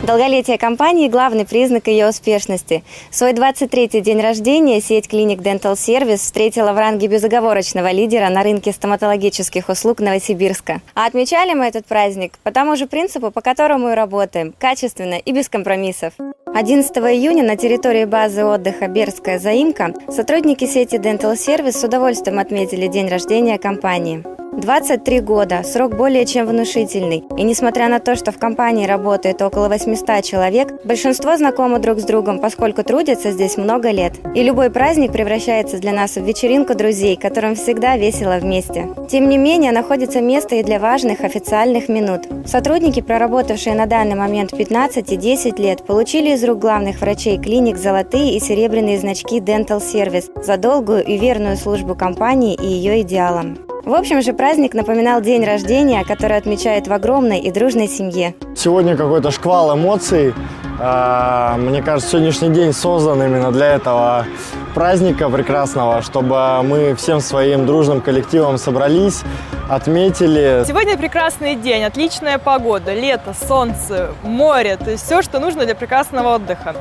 Долголетие компании – главный признак ее успешности. Свой 23-й день рождения сеть клиник Dental Service встретила в ранге безоговорочного лидера на рынке стоматологических услуг Новосибирска. А отмечали мы этот праздник по тому же принципу, по которому и работаем – качественно и без компромиссов. 11 июня на территории базы отдыха «Бердская заимка» сотрудники сети Dental Service с удовольствием отметили день рождения компании. 23 года – срок более чем внушительный. И несмотря на то, что в компании работает около 800 человек, большинство знакомы друг с другом, поскольку трудятся здесь много лет. И любой праздник превращается для нас в вечеринку друзей, которым всегда весело вместе. Тем не менее, находится место и для важных официальных минут. Сотрудники, проработавшие на данный момент 15 и 10 лет, получили из рук главных врачей клиник золотые и серебряные значки Dental Service за долгую и верную службу компании и ее идеалам. В общем же, праздник напоминал день рождения, который отмечают в огромной и дружной семье. Сегодня какой-то шквал эмоций. Мне кажется, сегодняшний день создан именно для этого праздника прекрасного, чтобы мы всем своим дружным коллективом собрались, отметили. Сегодня прекрасный день, отличная погода, лето, солнце, море, то есть все, что нужно для прекрасного отдыха.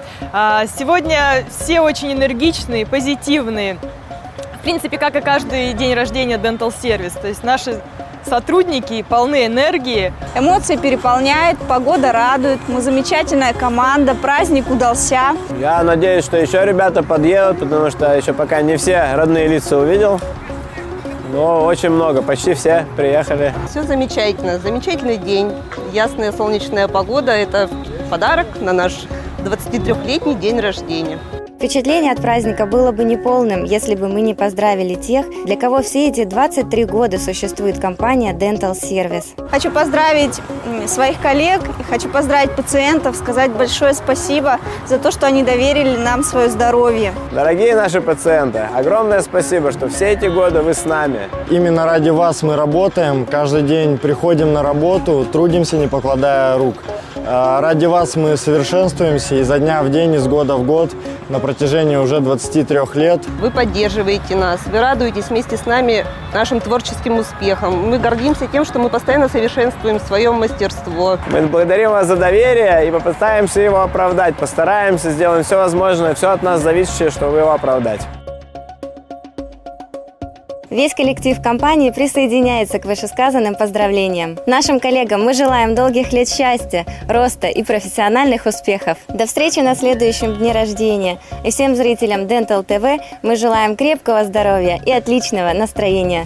Сегодня все очень энергичные, позитивные. В принципе, как и каждый день рождения Dental Service, то есть наши сотрудники полны энергии. Эмоции переполняют, погода радует, мы замечательная команда, праздник удался. Я надеюсь, что еще ребята подъедут, потому что еще пока не все родные лица увидел. Но очень много, почти все приехали. Все замечательно, замечательный день, ясная солнечная погода – это подарок на наш 23-летний день рождения. Впечатление от праздника было бы неполным, если бы мы не поздравили тех, для кого все эти 23 года существует компания Dental Service. Хочу поздравить своих коллег, хочу поздравить пациентов, сказать большое спасибо за то, что они доверили нам свое здоровье. Дорогие наши пациенты, огромное спасибо, что все эти годы вы с нами. Именно ради вас мы работаем, каждый день приходим на работу, трудимся, не покладая рук. Ради вас мы совершенствуемся изо дня в день, из года в год, на протяжении уже 23 лет. Вы поддерживаете нас, вы радуетесь вместе с нами нашим творческим успехом. Мы гордимся тем, что мы постоянно совершенствуем свое мастерство. Мы благодарим вас за доверие и попытаемся его оправдать. Постараемся, сделаем все возможное, все от нас зависящее, чтобы его оправдать. Весь коллектив компании присоединяется к вышесказанным поздравлениям. Нашим коллегам мы желаем долгих лет счастья, роста и профессиональных успехов. До встречи на следующем дне рождения. И всем зрителям Dental TV мы желаем крепкого здоровья и отличного настроения.